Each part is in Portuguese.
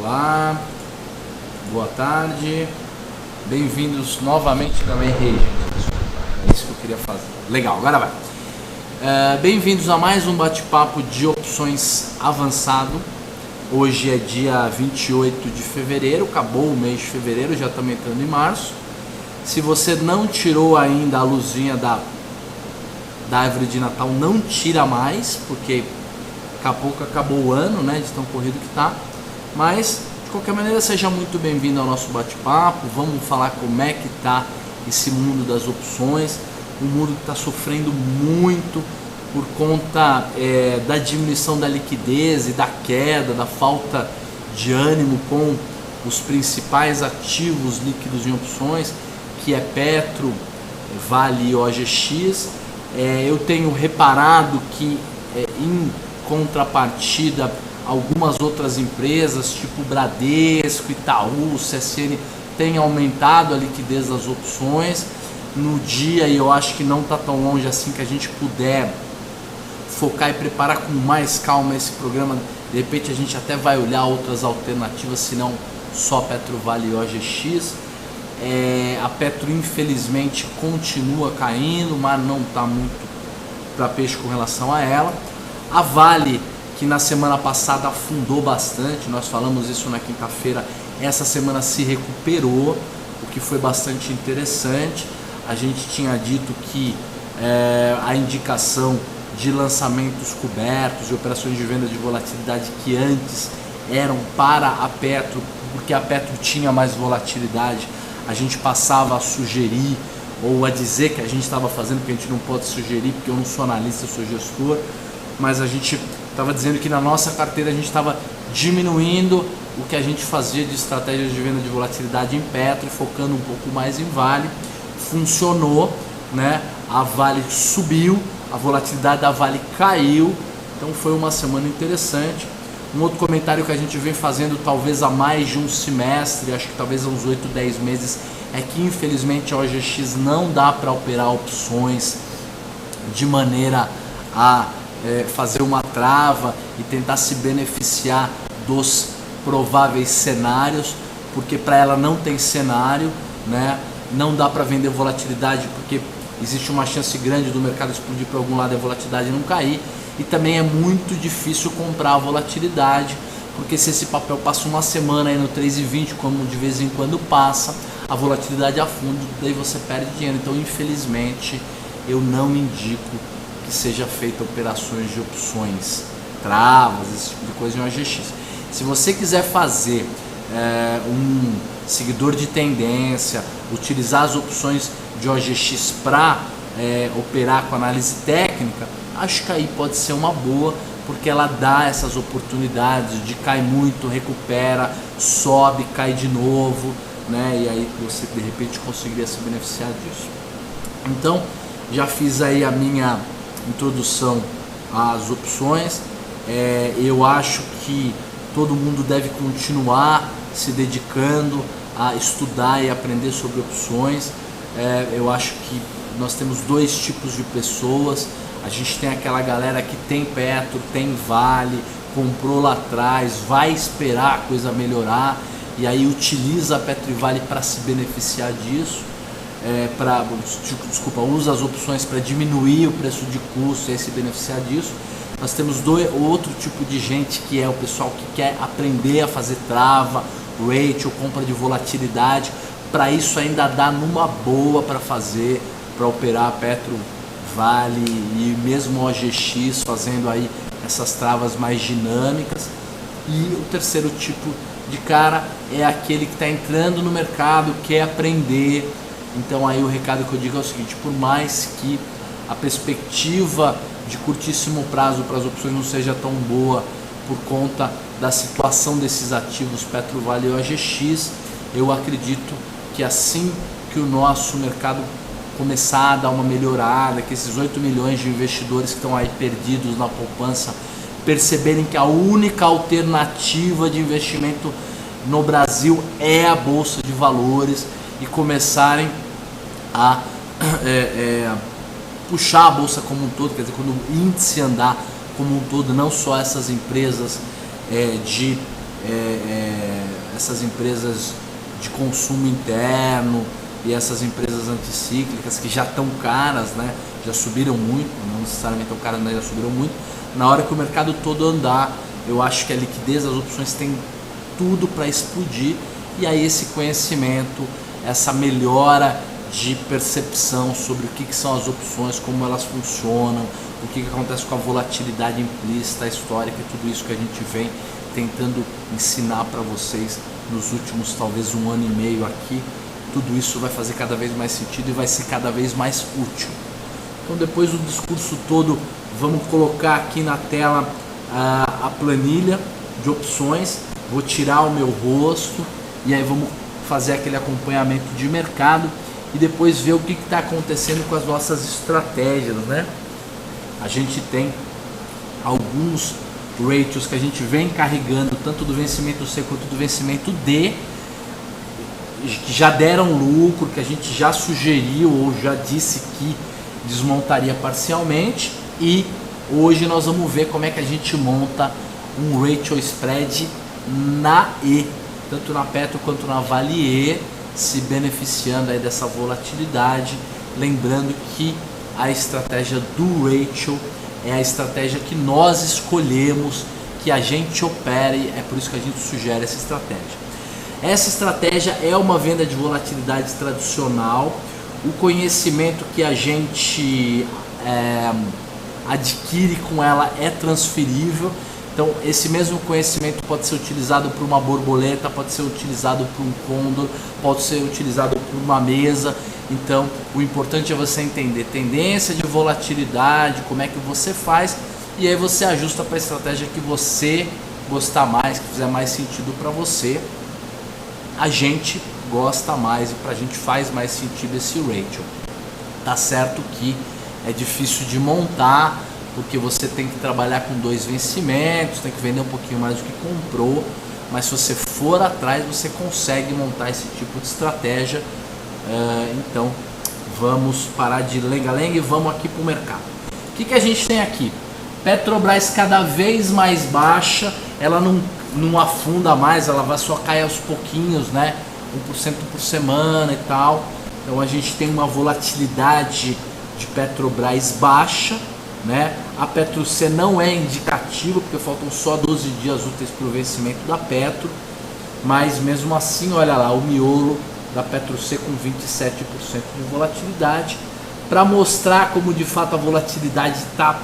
Olá, boa tarde, bem-vindos novamente também, gente. É isso que eu queria fazer. Legal, agora vai. Bem-vindos a mais um bate-papo de opções avançado. Hoje é dia 28 de fevereiro, acabou o mês de fevereiro, já estamos entrando em março. Se você não tirou ainda a luzinha da árvore de Natal, não tira mais, porque daqui a pouco acabou o ano, né, de tão corrido que tá. Mas, de qualquer maneira, seja muito bem-vindo ao nosso bate-papo. Vamos falar como é que tá esse mundo das opções. Um mundo que está sofrendo muito por conta da diminuição da liquidez e da queda, da falta de ânimo com os principais ativos líquidos em opções, que é Petro, Vale e OGX. Eu tenho reparado que, em contrapartida, algumas outras empresas, tipo Bradesco, Itaú, CSN, têm aumentado a liquidez das opções. No dia, e eu acho que não está tão longe assim, que a gente puder focar e preparar com mais calma esse programa, de repente a gente até vai olhar outras alternativas, se não só Petro, Vale e OGX. A Petro, infelizmente, continua caindo, mas não está muito para peixe com relação a ela. A Vale, que na semana passada afundou bastante, nós falamos isso na quinta-feira, essa semana se recuperou, o que foi bastante interessante. A gente tinha dito que a indicação de lançamentos cobertos, de operações de venda de volatilidade que antes eram para a Petro, porque a Petro tinha mais volatilidade, a gente passava a sugerir ou a dizer que a gente estava fazendo, porque a gente não pode sugerir, porque eu não sou analista, eu sou gestor, mas a gente estava dizendo que na nossa carteira a gente estava diminuindo o que a gente fazia de estratégias de venda de volatilidade em Petro e focando um pouco mais em Vale. Funcionou, né? A Vale subiu, a volatilidade da Vale caiu, então foi uma semana interessante. Um outro comentário que a gente vem fazendo talvez há mais de um semestre, acho que talvez há uns 8, 10 meses, é que infelizmente a OGX não dá para operar opções de maneira a fazer uma trava e tentar se beneficiar dos prováveis cenários, porque para ela não tem cenário, né? Não dá para vender volatilidade porque existe uma chance grande do mercado explodir para algum lado e a volatilidade não cair, e também é muito difícil comprar a volatilidade, porque se esse papel passa uma semana aí no 3,20, como de vez em quando passa, a volatilidade afunda, daí você perde dinheiro. Então, infelizmente, eu não indico que seja feita operações de opções, travas, esse tipo de coisa em OGX. Se você quiser fazer um seguidor de tendência, utilizar as opções de OGX para operar com análise técnica, acho que aí pode ser uma boa, porque ela dá essas oportunidades de cair muito, recupera, sobe, cai de novo, né? E aí você de repente conseguiria se beneficiar disso. Então, já fiz aí a minha introdução às opções. Eu acho que todo mundo deve continuar se dedicando a estudar e aprender sobre opções. Eu acho que nós temos dois tipos de pessoas. A gente tem aquela galera que tem Petro, tem Vale, comprou lá atrás, vai esperar a coisa melhorar e aí utiliza a Petro e Vale para se beneficiar disso. Usa as opções para diminuir o preço de custo e aí se beneficiar disso. Nós temos outro tipo de gente, que é o pessoal que quer aprender a fazer trava, rate ou compra de volatilidade. Para isso ainda dá numa boa para fazer, para operar Petro, Vale e mesmo OGX, fazendo aí essas travas mais dinâmicas. E o terceiro tipo de cara é aquele que está entrando no mercado, quer aprender. Então aí o recado que eu digo é o seguinte: por mais que a perspectiva de curtíssimo prazo para as opções não seja tão boa por conta da situação desses ativos Petro, Vale e OGX, eu acredito que assim que o nosso mercado começar a dar uma melhorada, que esses 8 milhões de investidores que estão aí perdidos na poupança perceberem que a única alternativa de investimento no Brasil é a Bolsa de Valores e começarem a puxar a Bolsa como um todo, quer dizer, quando o índice andar como um todo, não só essas empresas de essas empresas de consumo interno e essas empresas anticíclicas que já estão caras, né? Já subiram muito, não necessariamente tão caras, mas já subiram muito. Na hora que o mercado todo andar, eu acho que a liquidez das opções tem tudo para explodir, e aí esse conhecimento, essa melhora de percepção sobre o que são as opções, como elas funcionam, o que acontece com a volatilidade implícita, histórica e tudo isso que a gente vem tentando ensinar para vocês nos últimos talvez 1 ano e meio aqui, tudo isso vai fazer cada vez mais sentido e vai ser cada vez mais útil. Então, depois do discurso todo, vamos colocar aqui na tela a planilha de opções, vou tirar o meu rosto e aí vamos fazer aquele acompanhamento de mercado e depois ver o que está acontecendo com as nossas estratégias, né? A gente tem alguns ratios que a gente vem carregando, tanto do vencimento C quanto do vencimento D, que já deram lucro, que a gente já sugeriu ou já disse que desmontaria parcialmente, e hoje nós vamos ver como é que a gente monta um ratio spread na E, tanto na Petro quanto na Vale E, se beneficiando aí dessa volatilidade. Lembrando que a estratégia do ratio é a estratégia que nós escolhemos, que a gente opere, é por isso que a gente sugere essa estratégia. Essa estratégia é uma venda de volatilidade tradicional. O conhecimento que a gente adquire com ela é transferível. Então, esse mesmo conhecimento pode ser utilizado por uma borboleta, pode ser utilizado por um condor, pode ser utilizado por uma mesa. Então, o importante é você entender tendência de volatilidade, como é que você faz, e aí você ajusta para a estratégia que você gostar mais, que fizer mais sentido para você. A gente gosta mais e para a gente faz mais sentido esse ratio. Tá certo que é difícil de montar, porque você tem que trabalhar com 2 vencimentos, tem que vender um pouquinho mais do que comprou, mas se você for atrás, você consegue montar esse tipo de estratégia. Então, vamos parar de lenga-lenga e vamos aqui para o mercado. O que a gente tem aqui? Petrobras cada vez mais baixa, ela não afunda mais, ela vai só cair aos pouquinhos, né? 1% por semana e tal. Então a gente tem uma volatilidade de Petrobras baixa, né? A Petro C não é indicativa, porque faltam só 12 dias úteis para o vencimento da Petro, mas mesmo assim, olha lá, o miolo da Petro C com 27% de volatilidade, para mostrar como de fato a volatilidade está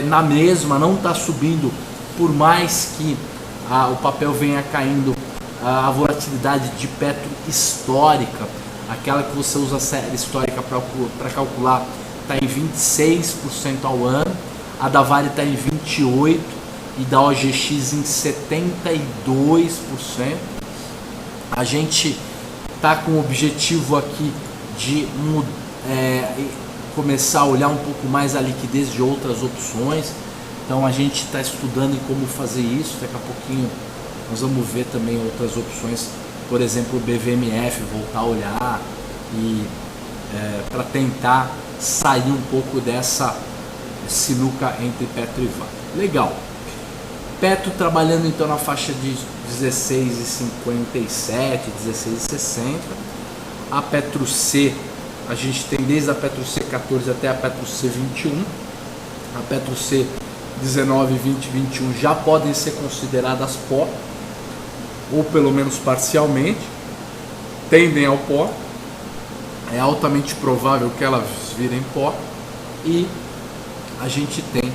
na mesma, não está subindo, por mais que o papel venha caindo. A volatilidade de Petro histórica, aquela que você usa a série histórica para calcular, está em 26% ao ano, a da Vale está em 28% e da OGX em 72%. A gente está com o objetivo aqui de começar a olhar um pouco mais a liquidez de outras opções, então a gente está estudando em como fazer isso. Daqui a pouquinho nós vamos ver também outras opções, por exemplo o BVMF, voltar a olhar e para tentar sair um pouco dessa sinuca entre Petro e Vale. Legal. Petro trabalhando então na faixa de 16,57, 16,60. A Petro C, a gente tem desde a Petro C 14 até a Petro C 21. A Petro C 19, 20, 21 já podem ser consideradas pó, ou pelo menos parcialmente, tendem ao pó. É altamente provável que elas virem pó. E a gente tem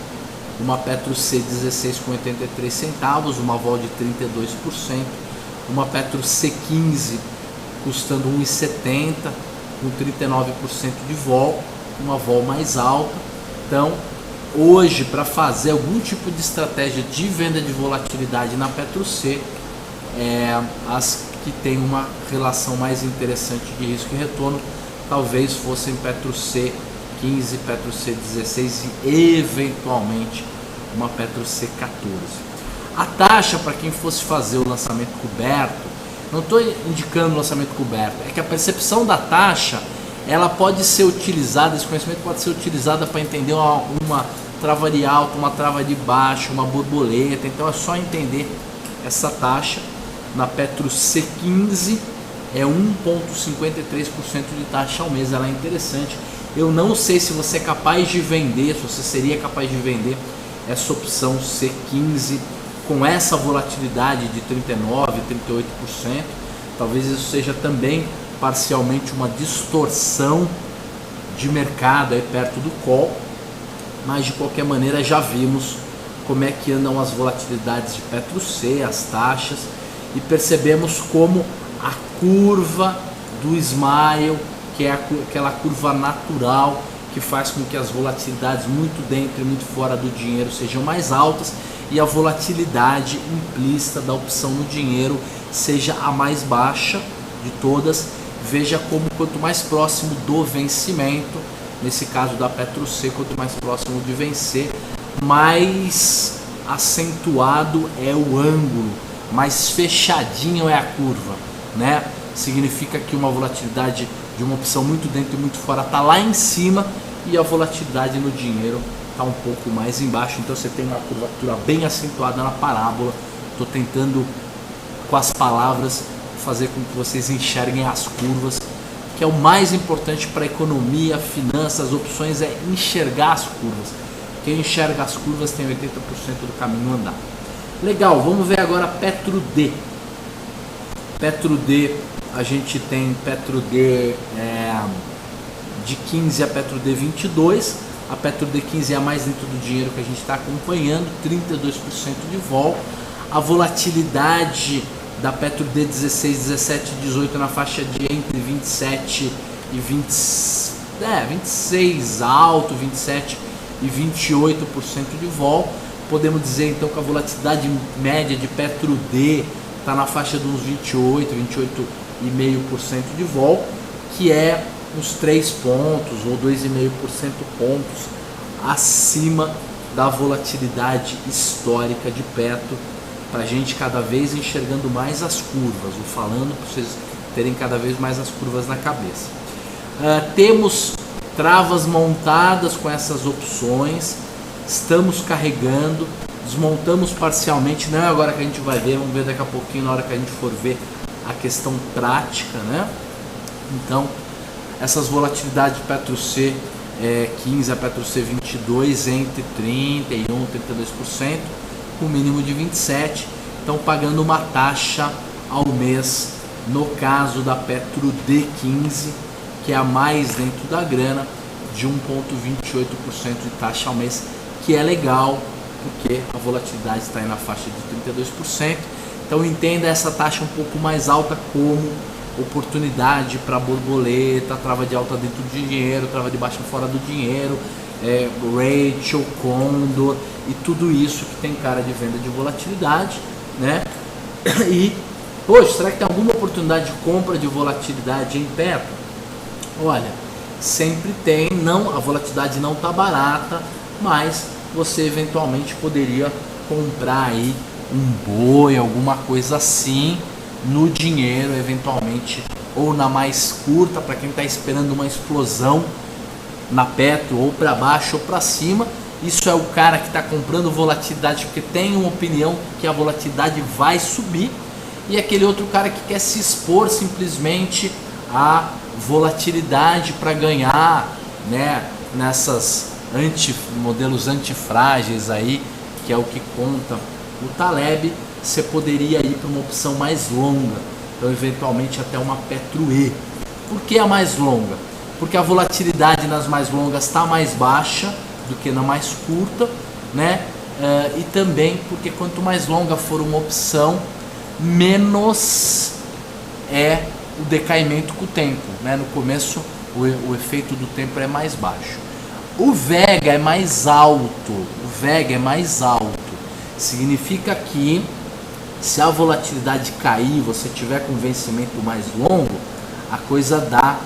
uma Petro C 16,83 centavos, uma vol de 32%, uma Petro C 15 custando 1,70 com 39% de vol, uma vol mais alta. Então, hoje, para fazer algum tipo de estratégia de venda de volatilidade na Petro C, as que tem uma relação mais interessante de risco e retorno talvez fossem Petro C 15, Petro C 16 e eventualmente uma Petro C 14. A taxa, para quem fosse fazer o lançamento coberto, não estou indicando o lançamento coberto, é que a percepção da taxa, ela pode ser utilizada, esse conhecimento pode ser utilizada para entender uma trava de alta, uma trava de baixo, uma borboleta. Então é só entender essa taxa. Na Petro C15 é 1,53% de taxa ao mês, ela é interessante. Eu não sei se você é capaz de vender, se você seria capaz de vender essa opção C15 com essa volatilidade de 39%, 38%. Talvez isso seja também parcialmente uma distorção de mercado aí perto do call, mas de qualquer maneira já vimos como é que andam as volatilidades de Petro C, as taxas, e percebemos como a curva do Smile, que é aquela curva natural que faz com que as volatilidades muito dentro e muito fora do dinheiro sejam mais altas e a volatilidade implícita da opção no dinheiro seja a mais baixa de todas. Veja como quanto mais próximo do vencimento, nesse caso da Petro C, quanto mais próximo de vencer, mais acentuado é o ângulo, mais fechadinho é a curva, né? Significa que uma volatilidade de uma opção muito dentro e muito fora está lá em cima e a volatilidade no dinheiro está um pouco mais embaixo. Então você tem uma curvatura bem acentuada na parábola. Estou tentando com as palavras fazer com que vocês enxerguem as curvas, que é o mais importante para a economia, finanças, opções, é enxergar as curvas. Quem enxerga as curvas tem 80% do caminho andado. Legal, vamos ver agora Petro D. Petro D, a gente tem Petro D de 15 a Petro D 22. A Petro D 15 é a mais dentro do dinheiro que a gente está acompanhando, 32% de vol. A volatilidade da Petro D 16, 17 e 18 na faixa de entre 27 e 26 alto, 27 e 28% de vol. Podemos dizer então que a volatilidade média de Petro D está na faixa de uns 28,5% de vol, que é uns 3 pontos ou 2,5% pontos acima da volatilidade histórica de Petro, para a gente cada vez enxergando mais as curvas, ou falando para vocês terem cada vez mais as curvas na cabeça. Temos travas montadas com essas opções, estamos carregando, desmontamos parcialmente, não é agora que a gente vai ver, vamos ver daqui a pouquinho na hora que a gente for ver a questão prática, né? Então, essas volatilidades de Petro C 15 a Petro C 22 entre 31% e 32%, com mínimo de 27%, estão pagando uma taxa ao mês, no caso da Petro D15, que é a mais dentro da grana, de 1,28% de taxa ao mês, que é legal, porque a volatilidade está aí na faixa de 32%. Então entenda essa taxa um pouco mais alta como oportunidade para borboleta, trava de alta dentro do dinheiro, trava de baixa fora do dinheiro, Rachel, Condor e tudo isso que tem cara de venda de volatilidade, né? E, poxa, será que tem alguma oportunidade de compra de volatilidade em Petro? Olha, sempre tem, não, a volatilidade não está barata, mas você eventualmente poderia comprar aí um boi, alguma coisa assim, no dinheiro, eventualmente, ou na mais curta, para quem está esperando uma explosão na Petro, ou para baixo ou para cima. Isso é o cara que está comprando volatilidade porque tem uma opinião que a volatilidade vai subir, e aquele outro cara que quer se expor simplesmente à volatilidade para ganhar, né, nessas modelos antifrágeis aí, que é o que conta o Taleb. Você poderia ir para uma opção mais longa, então eventualmente até uma Petro E. Por que a mais longa? Porque a volatilidade nas mais longas está mais baixa do que na mais curta, né? E também porque quanto mais longa for uma opção, menos é o decaimento com o tempo, né? No começo o efeito do tempo é mais baixo. O VEGA é mais alto, significa que se a volatilidade cair, você tiver com vencimento mais longo, a coisa dá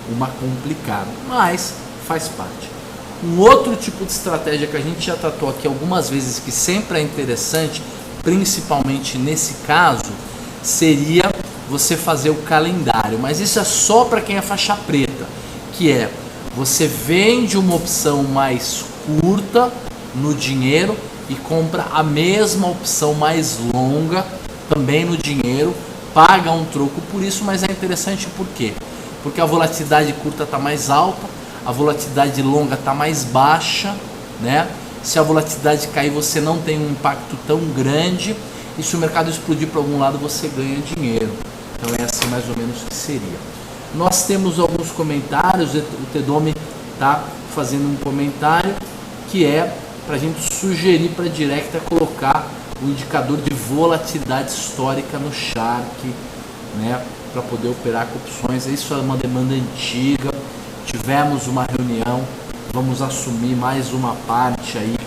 uma complicada, mas faz parte. Um outro tipo de estratégia que a gente já tratou aqui algumas vezes, que sempre é interessante, principalmente nesse caso, seria você fazer o calendário, mas isso é só para quem é faixa preta, que é você vende uma opção mais curta no dinheiro e compra a mesma opção mais longa também no dinheiro, paga um troco por isso, mas é interessante por quê? Porque a volatilidade curta está mais alta, a volatilidade longa está mais baixa, né? Se a volatilidade cair, você não tem um impacto tão grande, e se o mercado explodir para algum lado, você ganha dinheiro. Então é assim mais ou menos que seria. Nós temos alguns comentários, o Tedomi está fazendo um comentário que é para a gente sugerir para a Directa colocar o indicador de volatilidade histórica no Shark, né, para poder operar com opções. Isso é uma demanda antiga, tivemos uma reunião, vamos assumir mais uma parte aí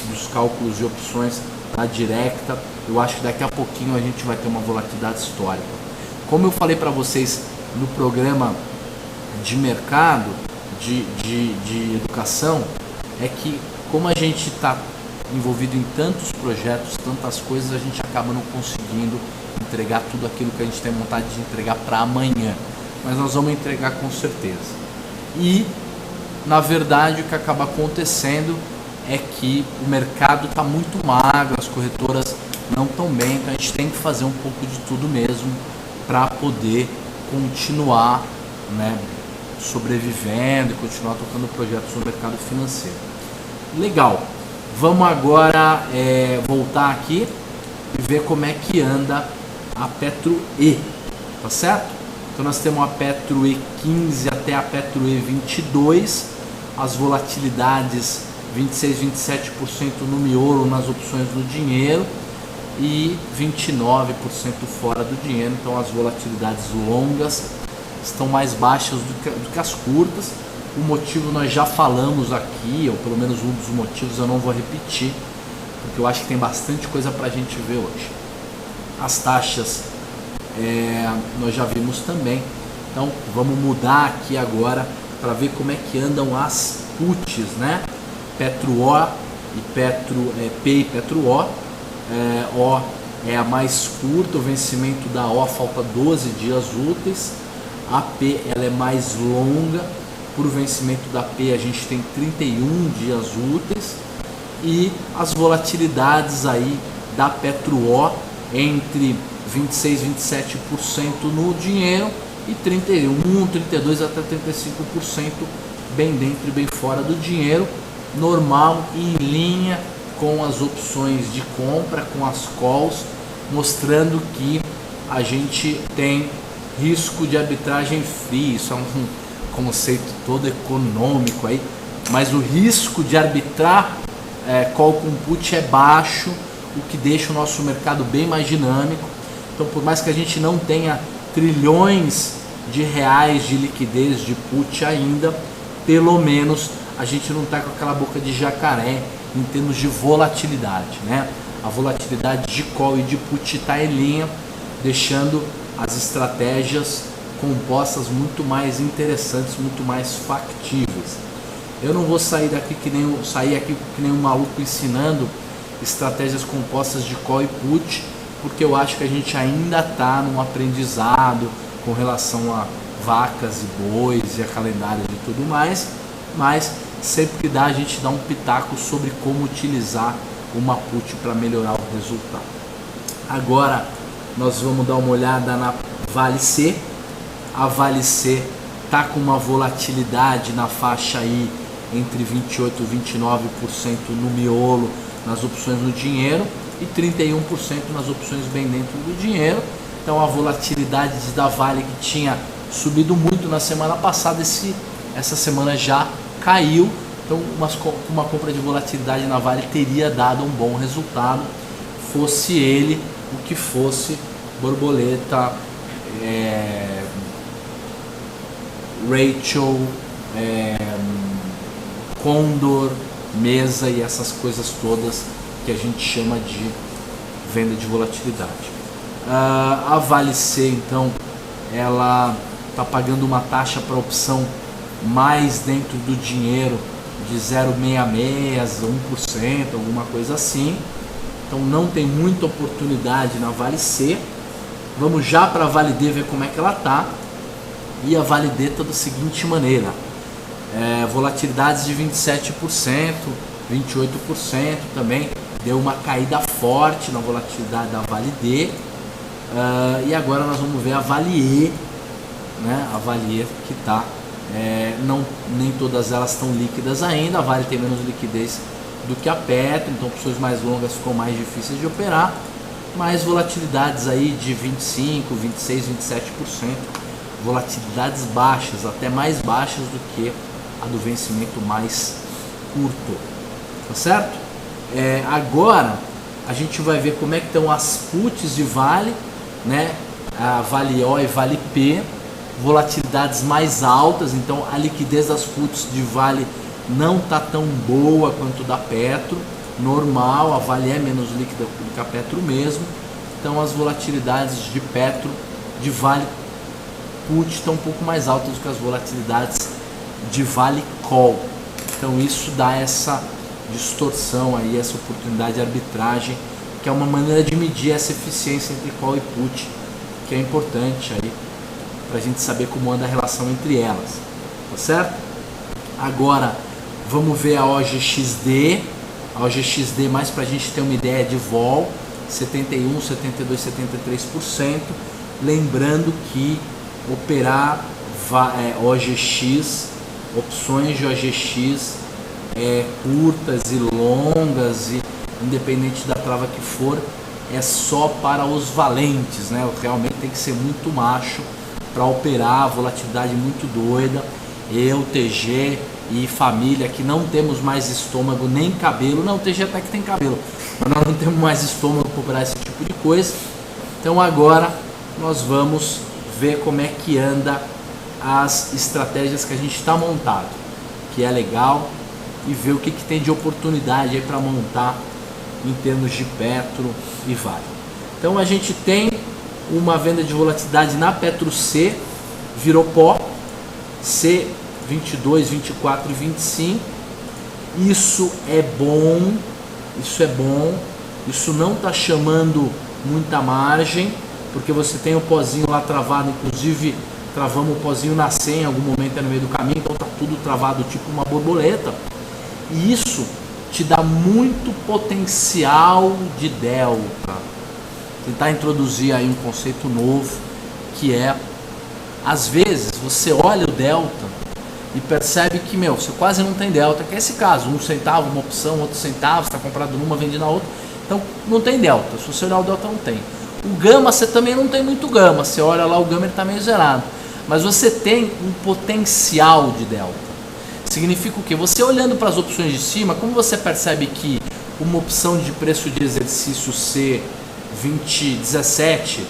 dos cálculos de opções da Directa. Eu acho que daqui a pouquinho a gente vai ter uma volatilidade histórica. Como eu falei para vocês no programa de mercado, de educação, é que como a gente está envolvido em tantos projetos, tantas coisas, a gente acaba não conseguindo entregar tudo aquilo que a gente tem vontade de entregar para amanhã, mas nós vamos entregar com certeza. E na verdade o que acaba acontecendo é que o mercado está muito magro, as corretoras não estão bem, então a gente tem que fazer um pouco de tudo mesmo para poder continuar, né, sobrevivendo e continuar tocando projetos no mercado financeiro. Legal, vamos agora voltar aqui e ver como é que anda a Petro E, tá certo? Então nós temos a Petro E15 até a Petro E22, as volatilidades 26, 27% no miolo nas opções do dinheiro e 29% fora do dinheiro. Então as volatilidades longas estão mais baixas do que as curtas. O motivo nós já falamos aqui, ou pelo menos um dos motivos eu não vou repetir, porque eu acho que tem bastante coisa para a gente ver hoje. As taxas nós já vimos também, então vamos mudar aqui agora para ver como é que andam as puts, né? Petro O e Petro P e Petro O. O é a mais curta, o vencimento da O falta 12 dias úteis, a P ela é mais longa, por vencimento da P a gente tem 31 dias úteis, e as volatilidades aí da Petro O entre 26 e 27% no dinheiro e 31, 32 até 35% bem dentro e bem fora do dinheiro, normal e em linha com as opções de compra, com as calls, mostrando que a gente tem risco de arbitragem free. Isso é um conceito todo econômico aí, mas o risco de arbitrar call com put é baixo, o que deixa o nosso mercado bem mais dinâmico. Então, por mais que a gente não tenha trilhões de reais de liquidez de put ainda, pelo menos a gente não está com aquela boca de jacaré em termos de volatilidade, né? A volatilidade de call e de put está em linha, deixando as estratégias compostas muito mais interessantes, muito mais factíveis. Eu não vou sair aqui que nem um maluco ensinando estratégias compostas de call e put, porque eu acho que a gente ainda está num aprendizado com relação a vacas e bois e a calendários e tudo mais, mas sempre que dá a gente dá um pitaco sobre como utilizar uma put para melhorar o resultado. Agora nós vamos dar uma olhada na Vale C. A Vale C está com uma volatilidade na faixa aí entre 28 e 29% no miolo nas opções do dinheiro e 31% nas opções bem dentro do dinheiro. Então a volatilidade da Vale, que tinha subido muito na semana passada, essa semana já caiu. Então uma compra de volatilidade na Vale teria dado um bom resultado, fosse ele o que fosse, borboleta, Rachel, Condor, mesa e essas coisas todas que a gente chama de venda de volatilidade. A Vale C, então, ela está pagando uma taxa para opção mais dentro do dinheiro de 0,66, 1%, alguma coisa assim. Então não tem muita oportunidade na Vale C. Vamos já para a Vale D ver como é que ela está. E a Vale D está da seguinte maneira: volatilidades de 27%, 28% também, deu uma caída forte na volatilidade da Vale D. E agora nós vamos ver a Vale, né? A Vale que está, nem todas elas estão líquidas ainda. A Vale tem menos liquidez do que a Petro, então opções mais longas ficam mais difíceis de operar, mas volatilidades aí de 25, 26, 27%, volatilidades baixas, até mais baixas do que a do vencimento mais curto, tá certo? Agora a gente vai ver como é que estão as puts de Vale, né? A Vale O e Vale P, volatilidades mais altas, então a liquidez das puts de Vale não está tão boa quanto da Petro, normal, a Vale é menos líquida do que a Petro mesmo, então as volatilidades de Petro, de Vale Put estão um pouco mais altas do que as volatilidades de Vale Call, então isso dá essa distorção aí, essa oportunidade de arbitragem, que é uma maneira de medir essa eficiência entre Call e Put, que é importante aí para a gente saber como anda a relação entre elas, tá certo? Agora vamos ver a OGXD, mais para a gente ter uma ideia de vol, 71, 72, 73%, lembrando que operar OGX, opções de OGX curtas e longas, e independente da trava que for, é só para os valentes, né? Realmente tem que ser muito macho para operar, volatilidade muito doida. Eu, TG e família que não temos mais estômago nem cabelo, não, TG até que tem cabelo, mas nós não temos mais estômago para operar esse tipo de coisa. Então agora nós vamos ver como é que anda as estratégias que a gente está montado, que é legal, e ver o que tem de oportunidade aí para montar em termos de Petro e Vale. Então a gente tem uma venda de volatilidade na Petro C, virou pó, C 22, 24 e 25. Isso é bom, isso não está chamando muita margem, porque você tem o pozinho lá travado, inclusive travamos o pozinho na C em algum momento no meio do caminho, então está tudo travado tipo uma borboleta, e isso te dá muito potencial de delta. Tentar introduzir aí um conceito novo, que é, às vezes você olha o delta e percebe que, você quase não tem delta, que é esse caso, 1 centavo uma opção, outro centavo, está comprado numa, vende na outra, então não tem delta. Se você olhar o delta, não tem. O gama, você também não tem muito gama, você olha lá o gama, ele está meio zerado, mas você tem um potencial de delta. Significa o quê? Você olhando para as opções de cima, como você percebe que uma opção de preço de exercício C 17,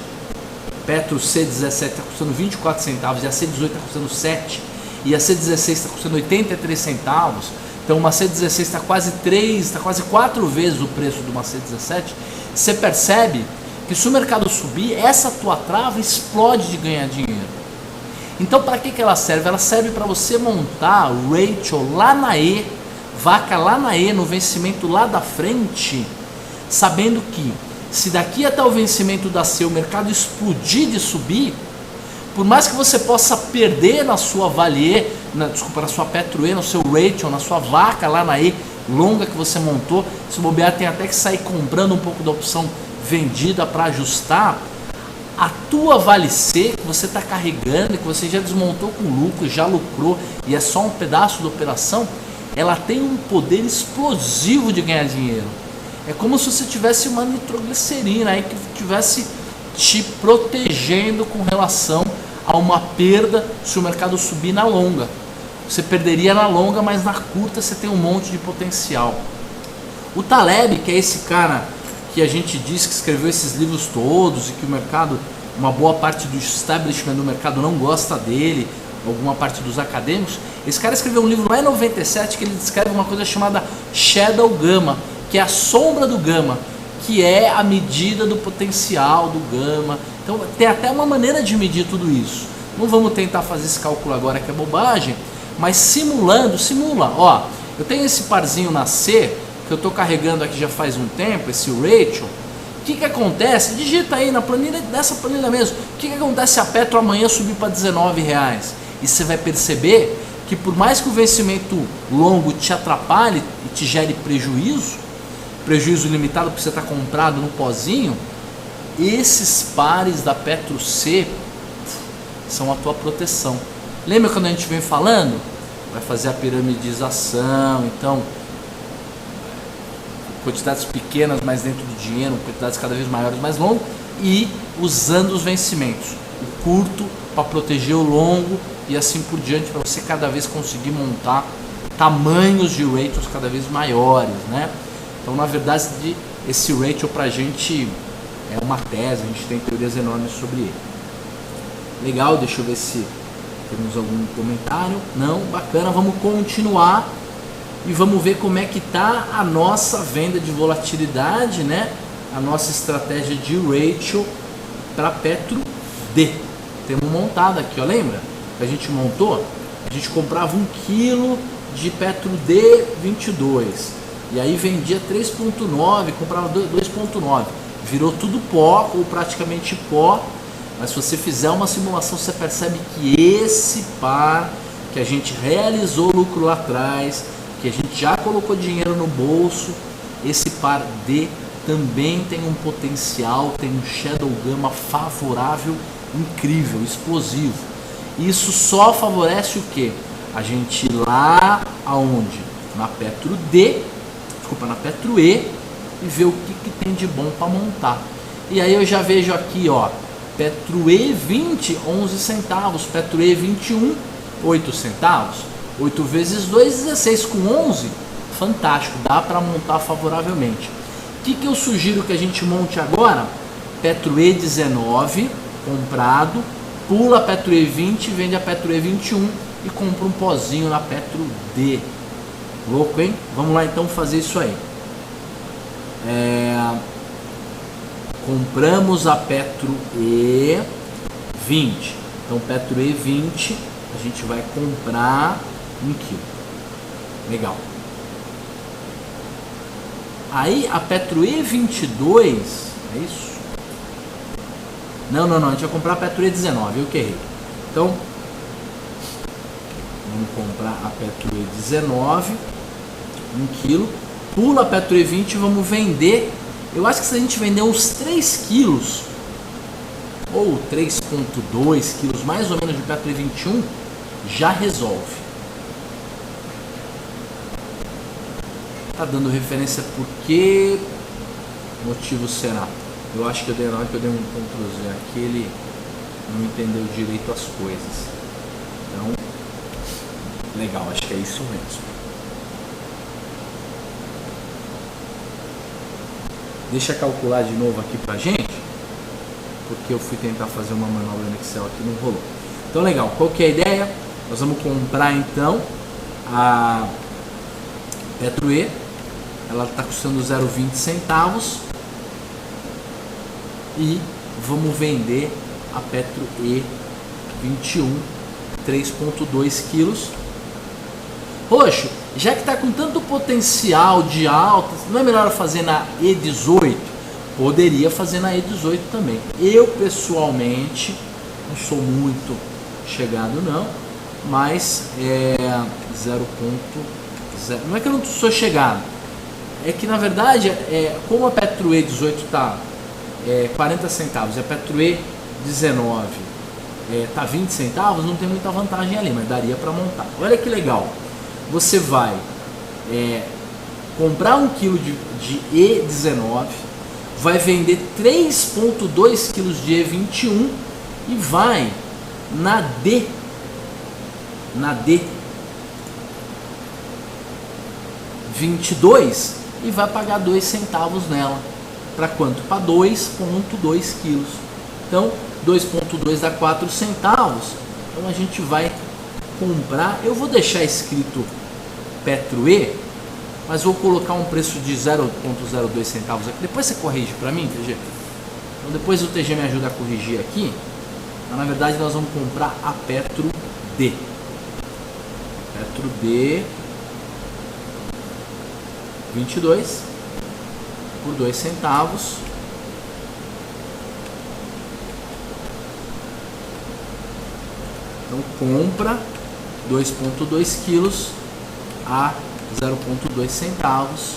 Petro C17 está custando 24 centavos, e a C18 está custando 7, e a C16 está custando 83 centavos, então uma C16 está quase 4 vezes o preço de uma C17, você percebe que se o mercado subir, essa tua trava explode de ganhar dinheiro. Então para que ela serve? Ela serve para você montar ratio lá na E, vaca lá na E, no vencimento lá da frente, sabendo que se daqui até o vencimento da C o mercado explodir de subir, por mais que você possa perder na sua Vale, na sua Petro E, no seu ratio, na sua vaca lá na E longa que você montou, se bobear tem até que sair comprando um pouco da opção vendida para ajustar, a tua Vale C que você está carregando, que você já desmontou com lucro, já lucrou e é só um pedaço da operação, ela tem um poder explosivo de ganhar dinheiro. É como se você tivesse uma nitroglicerina aí que estivesse te protegendo com relação a uma perda se o mercado subir na longa. Você perderia na longa, mas na curta você tem um monte de potencial. O Taleb, que é esse cara que a gente diz que escreveu esses livros todos e que o mercado, uma boa parte do establishment do mercado não gosta dele, alguma parte dos acadêmicos, esse cara escreveu um livro lá em 97 que ele descreve uma coisa chamada Shadow Gama, que é a sombra do gama, que é a medida do potencial do gama. Então tem até uma maneira de medir tudo isso. Não vamos tentar fazer esse cálculo agora que é bobagem, mas simula. Ó, eu tenho esse parzinho na C, que eu estou carregando aqui já faz um tempo, esse ratio. O que acontece? Digita aí na planilha, dessa planilha mesmo. O que acontece se a Petro amanhã subir para R$19? E você vai perceber que por mais que o vencimento longo te atrapalhe e te gere prejuízo limitado porque você está comprado no pozinho, esses pares da Petro C são a tua proteção. Lembra quando a gente vem falando? Vai fazer a piramidização, então quantidades pequenas, mas dentro do dinheiro, quantidades cada vez maiores, mais longas, e usando os vencimentos, o curto para proteger o longo e assim por diante, para você cada vez conseguir montar tamanhos de ratios cada vez maiores, né? Então, na verdade, esse ratio para a gente é uma tese, a gente tem teorias enormes sobre ele. Legal, deixa eu ver se temos algum comentário. Não, bacana, vamos continuar e vamos ver como é que tá a nossa venda de volatilidade, né? A nossa estratégia de ratio para Petro D. Temos montado aqui, ó, lembra? A gente montou, a gente comprava 1 kg de Petro D 22 e aí vendia 3,9, comprava 2,9, virou tudo pó ou praticamente pó. Mas se você fizer uma simulação, você percebe que esse par que a gente realizou lucro lá atrás, que a gente já colocou dinheiro no bolso, esse par D também tem um potencial, tem um shadow gamma favorável, incrível, explosivo. Isso só favorece o que? A gente ir lá aonde? Na Petro D, desculpa, na Petro E, e ver o que tem de bom para montar. E aí eu já vejo aqui, ó, Petro E20, 11 centavos, Petro E21, 8 centavos, 8 vezes 2, 16 com 11, fantástico, dá para montar favoravelmente. O que eu sugiro que a gente monte agora? Petro E19, comprado, pula a Petro E20, vende a Petro E21 e compra um pozinho na Petro D. Louco, hein? Vamos lá então fazer isso aí. Compramos a Petro E20. Então, Petro E20, a gente vai comprar 1 kg. Legal. Aí, a Petro E22, é isso? Não, a gente vai comprar a Petro E19, eu que errei. Então, vamos comprar a Petro E19, 1 kg. Pula a Petro E20 e vamos vender. Eu acho que se a gente vender uns 3 quilos ou 3,2 quilos mais ou menos de Petro E21, já resolve. Tá dando referência por que motivo será? Eu acho que na hora que eu dei um Ctrl Z aqui, ele não entendeu direito as coisas. Então, legal, acho que é isso mesmo. Deixa eu calcular de novo aqui pra gente, porque eu fui tentar fazer uma manobra no Excel aqui e não rolou. Então legal, qual que é a ideia? Nós vamos comprar então a Petro E, ela está custando 0,20 centavos e vamos vender a Petro E21, 3,2 quilos. Roxo, já que está com tanto potencial de alta, não é melhor fazer na E18? Poderia fazer na E18 também. Eu pessoalmente não sou muito chegado não, mas 0,0. Não é que eu não sou chegado, é que na verdade como a Petro E18 está 40 centavos e a Petro E19 está 20 centavos, não tem muita vantagem ali, mas daria para montar. Olha que legal. Você vai comprar 1 kg de E19, vai vender 3,2 kg de E21 e vai na D22 e vai pagar 2 centavos nela. Para quanto? Para 2,2 quilos. Então, 2,2 dá 4 centavos. Então, a gente vai comprar. Eu vou deixar escrito Petro E, mas vou colocar um preço de 0,02 centavos aqui. Depois você corrige para mim, TG. Então depois o TG me ajuda a corrigir aqui. Mas na verdade nós vamos comprar a Petro D. Petro D 22 por 2 centavos. Então compra 2,2 quilos a 0,2 centavos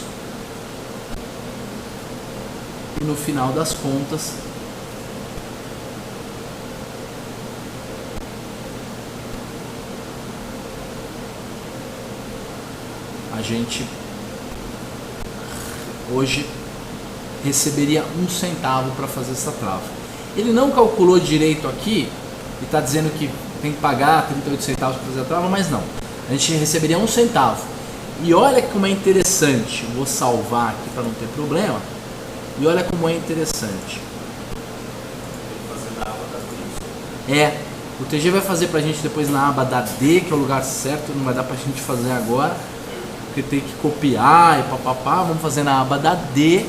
e no final das contas gente hoje receberia 1 centavo para fazer essa trava. Ele não calculou direito aqui e está dizendo que tem que pagar 38 centavos para fazer a trava, mas não. A gente receberia 1 centavo. E olha como é interessante, vou salvar aqui para não ter problema. E olha como é interessante. O TG vai fazer pra gente depois na aba da D, que é o lugar certo, não vai dar pra gente fazer agora, porque tem que copiar e papapá. Vamos fazer na aba da D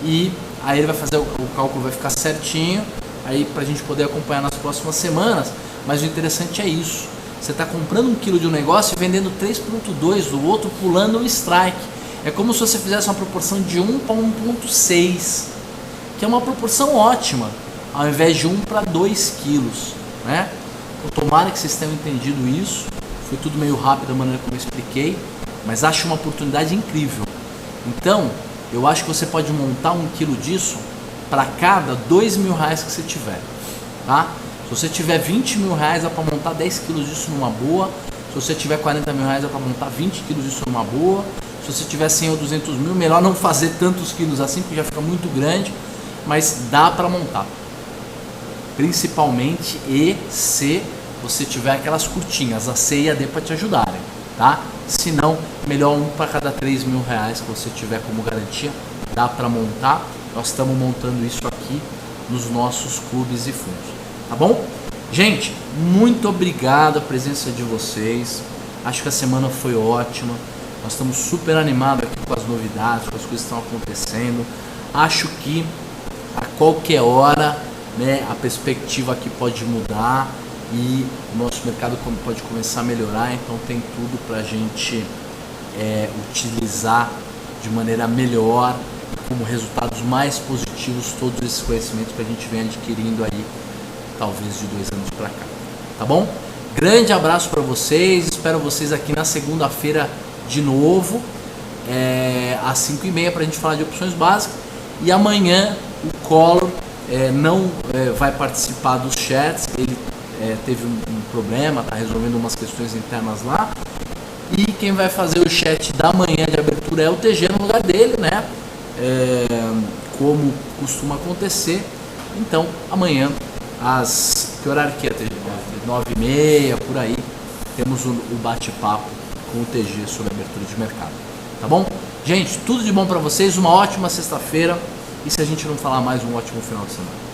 e aí ele vai fazer o cálculo, vai ficar certinho, aí pra gente poder acompanhar nas próximas semanas. Mas o interessante é isso, você está comprando 1 quilo de um negócio e vendendo 3,2 do outro, pulando o strike. É como se você fizesse uma proporção de 1 para 1,6, que é uma proporção ótima, ao invés de 1 para 2 quilos, né? Tomara que vocês tenham entendido isso. Foi tudo meio rápido da maneira como eu expliquei, mas acho uma oportunidade incrível. Então, eu acho que você pode montar 1 quilo disso para cada R$2.000 que você tiver, tá? Se você tiver R$20.000, dá para montar 10 quilos disso numa boa. Se você tiver R$40.000, dá para montar 20 quilos disso numa boa. Se você tiver 100 ou 200 mil, melhor não fazer tantos quilos assim, porque já fica muito grande, mas dá para montar. Principalmente se você tiver aquelas curtinhas, a C e a D, para te ajudarem, tá? Se não, melhor 1 para cada R$3.000 que você tiver como garantia, dá para montar. Nós estamos montando isso aqui nos nossos clubes e fundos, tá bom? Gente, muito obrigado a presença de vocês. Acho que a semana foi ótima. Nós estamos super animados aqui com as novidades, com as coisas que estão acontecendo. Acho que a qualquer hora, né, a perspectiva aqui pode mudar e o nosso mercado pode começar a melhorar. Então tem tudo para a gente utilizar de maneira melhor, como resultados mais positivos, todos esses conhecimentos que a gente vem adquirindo aí, talvez de 2 anos para cá, tá bom? Grande abraço para vocês, espero vocês aqui na segunda-feira de novo, às 5h30, para a gente falar de opções básicas. E amanhã o Collor não vai participar dos chats, ele teve um problema, está resolvendo umas questões internas lá. E quem vai fazer o chat da manhã de abertura é o TG no lugar dele, né? Como costuma acontecer. Então amanhã, que horário que é, TG? 9h30, por aí, temos o bate-papo com o TG sobre abertura de mercado, tá bom? Gente, tudo de bom para vocês, uma ótima sexta-feira, e se a gente não falar mais, um ótimo final de semana.